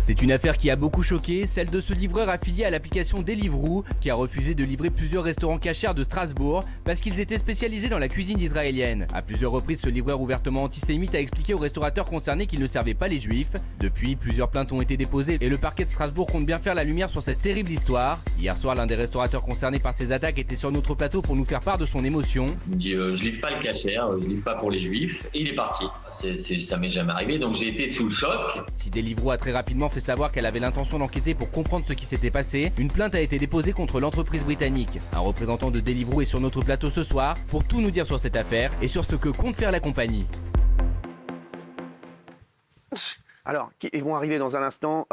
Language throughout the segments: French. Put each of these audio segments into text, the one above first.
C'est une affaire qui a beaucoup choqué, celle de ce livreur affilié à l'application Deliveroo qui a refusé de livrer plusieurs restaurants cachers de Strasbourg parce qu'ils étaient spécialisés dans la cuisine israélienne. À plusieurs reprises, ce livreur ouvertement antisémite a expliqué aux restaurateurs concernés qu'il ne servait pas les juifs. Depuis, plusieurs plaintes ont été déposées et le parquet de Strasbourg compte bien faire la lumière sur cette terrible histoire. Hier soir, l'un des restaurateurs concernés par ces attaques était sur notre plateau pour nous faire part de son émotion. Il me dit je livre pas le cachère, je livre pas pour les juifs et il est parti. Ça m'est jamais arrivé donc j'ai été sous le choc. Si Deliveroo a très rapidement fait savoir qu'elle avait l'intention d'enquêter pour comprendre ce qui s'était passé, une plainte a été déposée contre l'entreprise britannique. Un représentant de Deliveroo est sur notre plateau ce soir pour tout nous dire sur cette affaire et sur ce que compte faire la compagnie. Alors, ils vont arriver dans un instant.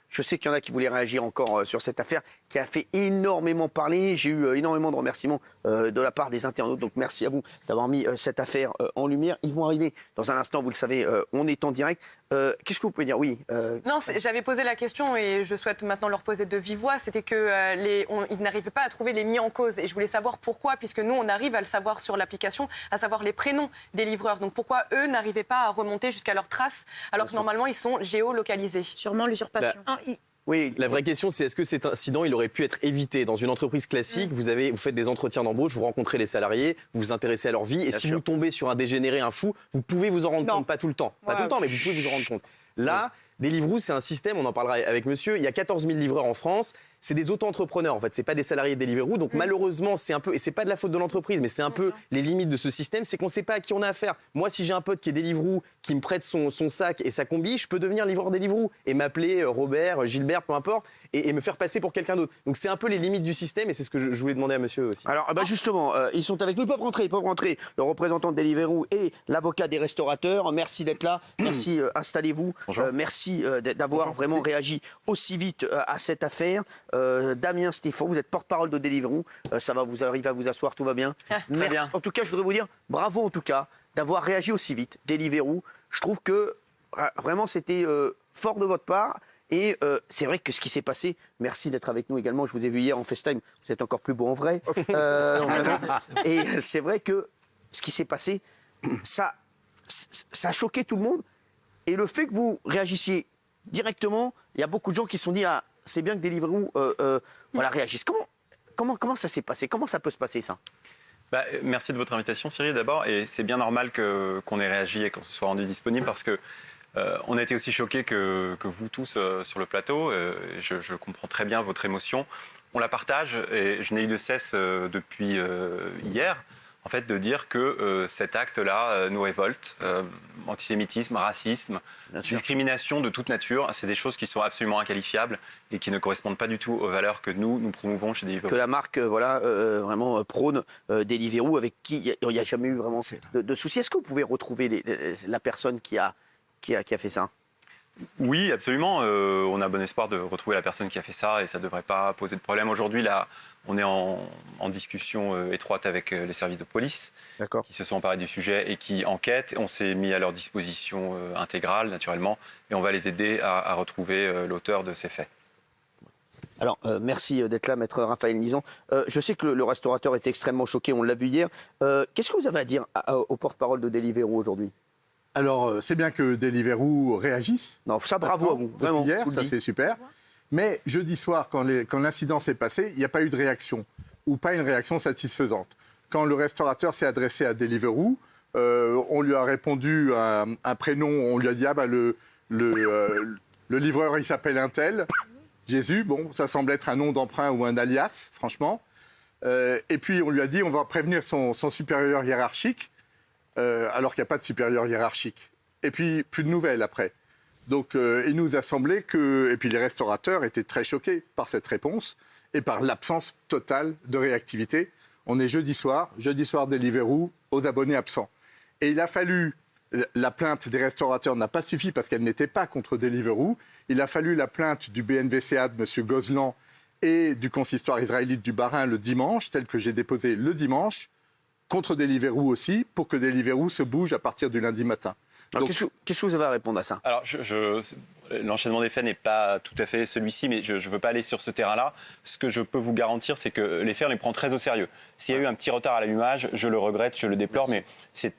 Je sais qu'il y en a qui voulaient réagir encore sur cette affaire qui a fait énormément parler. J'ai eu énormément de remerciements de la part des internautes. Donc merci à vous d'avoir mis cette affaire en lumière. Ils vont arriver dans un instant, vous le savez, on est en direct. Qu'est-ce que vous pouvez dire? Oui. Non, j'avais posé la question et je souhaite maintenant leur poser de vive voix. C'était qu'ils n'arrivaient pas à trouver les mis en cause. Et je voulais savoir pourquoi, puisque nous, on arrive à le savoir sur l'application, à savoir les prénoms des livreurs. Donc pourquoi eux n'arrivaient pas à remonter jusqu'à leurs traces, alors que normalement, ils sont géolocalisés? Sûrement l'usurpation. Oui. La vraie question, c'est est-ce que cet incident, il aurait pu être évité? Dans une entreprise classique, vous faites des entretiens d'embauche, vous rencontrez les salariés, vous vous intéressez à leur vie, et si vous tombez sur un dégénéré, un fou, vous pouvez vous en rendre compte, pas tout le temps. Pas tout le temps, mais vous pouvez vous en rendre compte. Là, Deliveroo, c'est un système, on en parlera avec monsieur, il y a 14 000 livreurs en France, c'est des auto-entrepreneurs en fait, c'est pas des salariés de Deliveroo, donc malheureusement c'est un peu, et c'est pas de la faute de l'entreprise, mais c'est un peu les limites de ce système, c'est qu'on sait pas à qui on a affaire. Moi, si j'ai un pote qui est Deliveroo, qui me prête son sac et sa combi, je peux devenir livreur Deliveroo et m'appeler Robert, Gilbert, peu importe, et me faire passer pour quelqu'un d'autre. Donc c'est un peu les limites du système, et c'est ce que je voulais demander à monsieur aussi. Alors justement, ils sont avec nous, ils peuvent rentrer, le représentant de Deliveroo et l'avocat des restaurateurs. Merci d'être là, merci, installez-vous, merci d'avoir vraiment réagi aussi vite à cette affaire. Damien Stéphane, vous êtes porte-parole de Deliveroo, ça va, vous arrivez à vous asseoir, tout va bien? Merci. Bien. En tout cas, je voudrais vous dire bravo en tout cas d'avoir réagi aussi vite, Deliveroo. Je trouve que vraiment c'était fort de votre part. Et c'est vrai que ce qui s'est passé, merci d'être avec nous également, je vous ai vu hier en FaceTime, vous êtes encore plus beau en vrai. Et c'est vrai que ce qui s'est passé, ça a choqué tout le monde. Et le fait que vous réagissiez directement, il y a beaucoup de gens qui se sont dit c'est bien que Deliveroo réagisse. Comment ça s'est passé? Comment ça peut se passer ça? Merci de votre invitation Cyril d'abord, et c'est bien normal qu'on ait réagi et qu'on se soit rendu disponible parce que on a été aussi choqués que vous tous sur le plateau. Je comprends très bien votre émotion. On la partage et je n'ai eu de cesse depuis hier en fait, de dire que cet acte-là nous révolte. Antisémitisme, racisme, discrimination de toute nature, c'est des choses qui sont absolument inqualifiables et qui ne correspondent pas du tout aux valeurs que nous promouvons chez Deliveroo. Que la marque vraiment prône Deliveroo, avec qui il n'y a jamais eu vraiment de soucis. Est-ce que vous pouvez retrouver la personne qui a fait ça? Oui, absolument. On a bon espoir de retrouver la personne qui a fait ça et ça ne devrait pas poser de problème. Aujourd'hui, là, on est en discussion étroite avec les services de police qui se sont emparés du sujet et qui enquêtent. On s'est mis à leur disposition intégrale, naturellement, et on va les aider à retrouver l'auteur de ces faits. Alors, merci d'être là, maître Raphaël Nizan. Je sais que le restaurateur est extrêmement choqué, on l'a vu hier. Qu'est-ce que vous avez à dire au porte-parole de Deliveroo aujourd'hui? Alors, c'est bien que Deliveroo réagisse. Non, ça, bravo à vous. Vraiment. Hier, ça, c'est super. Mais jeudi soir, quand l'incident s'est passé, il n'y a pas eu de réaction, ou pas une réaction satisfaisante. Quand le restaurateur s'est adressé à Deliveroo, on lui a répondu un prénom, on lui a dit le livreur, il s'appelle un tel, Jésus. Bon, ça semble être un nom d'emprunt ou un alias, franchement. Et puis, on lui a dit, on va prévenir son supérieur hiérarchique. Alors qu'il n'y a pas de supérieur hiérarchique. Et puis, plus de nouvelles après. Donc, il nous a semblé que... Et puis, les restaurateurs étaient très choqués par cette réponse et par l'absence totale de réactivité. On est jeudi soir Deliveroo aux abonnés absents. Et il a fallu... La plainte des restaurateurs n'a pas suffi parce qu'elle n'était pas contre Deliveroo. Il a fallu la plainte du BNVCA de M. Gozlan et du consistoire israélite du Bas-Rhin le dimanche, telle que j'ai déposée le dimanche, contre Deliveroo aussi, pour que Deliveroo se bouge à partir du lundi matin. Donc, qu'est-ce que vous avez à répondre à ça? Alors, l'enchaînement des faits n'est pas tout à fait celui-ci, mais je ne veux pas aller sur ce terrain-là. Ce que je peux vous garantir, c'est que les faits, on les prend très au sérieux. S'il y a eu un petit retard à l'allumage, je le regrette, je le déplore, mais c'est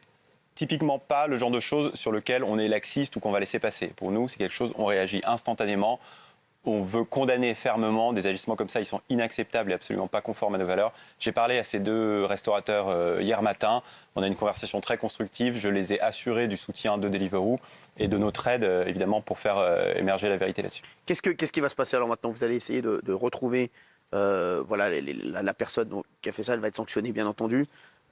typiquement pas le genre de choses sur lequel on est laxiste ou qu'on va laisser passer. Pour nous, c'est quelque chose, on réagit instantanément. On veut condamner fermement des agissements comme ça. Ils sont inacceptables et absolument pas conformes à nos valeurs. J'ai parlé à ces 2 restaurateurs hier matin. On a une conversation très constructive. Je les ai assurés du soutien de Deliveroo et de notre aide, évidemment, pour faire émerger la vérité là-dessus. Qu'est-ce qui va se passer alors maintenant? Vous allez essayer de retrouver la personne qui a fait ça. Elle va être sanctionnée, bien entendu.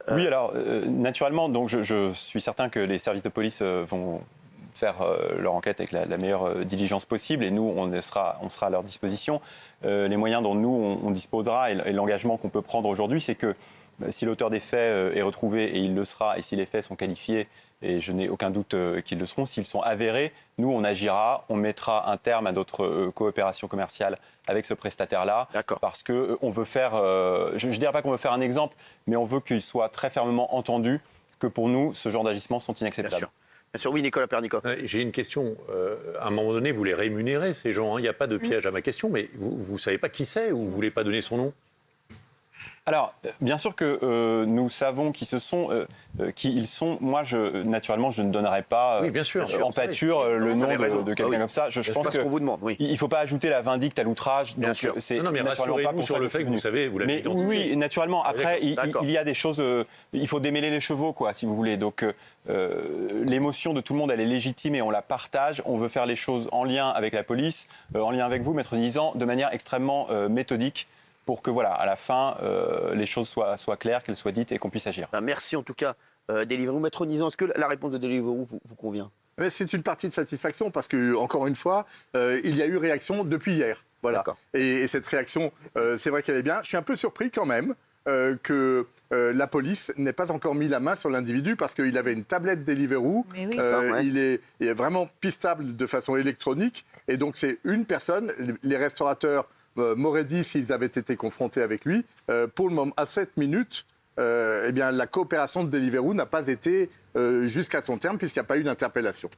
Oui, alors, naturellement, donc je suis certain que les services de police vont faire leur enquête avec la meilleure diligence possible et nous, on sera à leur disposition. Les moyens dont nous, on disposera et l'engagement qu'on peut prendre aujourd'hui, c'est que si l'auteur des faits est retrouvé, et il le sera, et si les faits sont qualifiés, et je n'ai aucun doute qu'ils le seront, s'ils sont avérés, nous, on agira, on mettra un terme à notre coopération commerciale avec ce prestataire-là. Parce qu'on veut faire, je ne dirais pas qu'on veut faire un exemple, mais on veut qu'il soit très fermement entendu que pour nous, ce genre d'agissements sont inacceptables. Bien sûr, oui, Nicolas Pernicot. J'ai une question. À un moment donné, vous les rémunérez, ces gens. Il n'y a pas de piège à ma question, mais vous ne savez pas qui c'est ou vous ne voulez pas donner son nom? Alors, bien sûr que nous savons qui ils sont. Moi, naturellement, je ne donnerai pas en pâture le nom de quelqu'un comme ça. Je pense qu'on vous demande, il ne faut pas ajouter la vindicte à l'outrage. Bien sûr. Non, mais rassurez-vous sur le fait que vous savez, vous l'avez identifié. Oui, naturellement. Après, il y a des choses. Il faut démêler les chevaux, quoi, si vous voulez. Donc, l'émotion de tout le monde, elle est légitime et on la partage. On veut faire les choses en lien avec la police, en lien avec vous, Maître Nizan, de manière extrêmement méthodique, pour que, voilà, à la fin, les choses soient claires, qu'elles soient dites et qu'on puisse agir. Merci en tout cas, Deliveroo. Maître Nizan, est-ce que la réponse de Deliveroo vous convient? C'est une partie de satisfaction parce que, encore une fois, il y a eu réaction depuis hier. Voilà. Et cette réaction, c'est vrai qu'elle est bien. Je suis un peu surpris quand même que la police n'ait pas encore mis la main sur l'individu parce qu'il avait une tablette Deliveroo. Il est vraiment pistable de façon électronique. Et donc, c'est une personne. Les restaurateurs m'auraient dit s'ils avaient été confrontés avec lui. Pour le moment, à 7 minutes, eh bien, la coopération de Deliveroo n'a pas été jusqu'à son terme puisqu'il n'y a pas eu d'interpellation.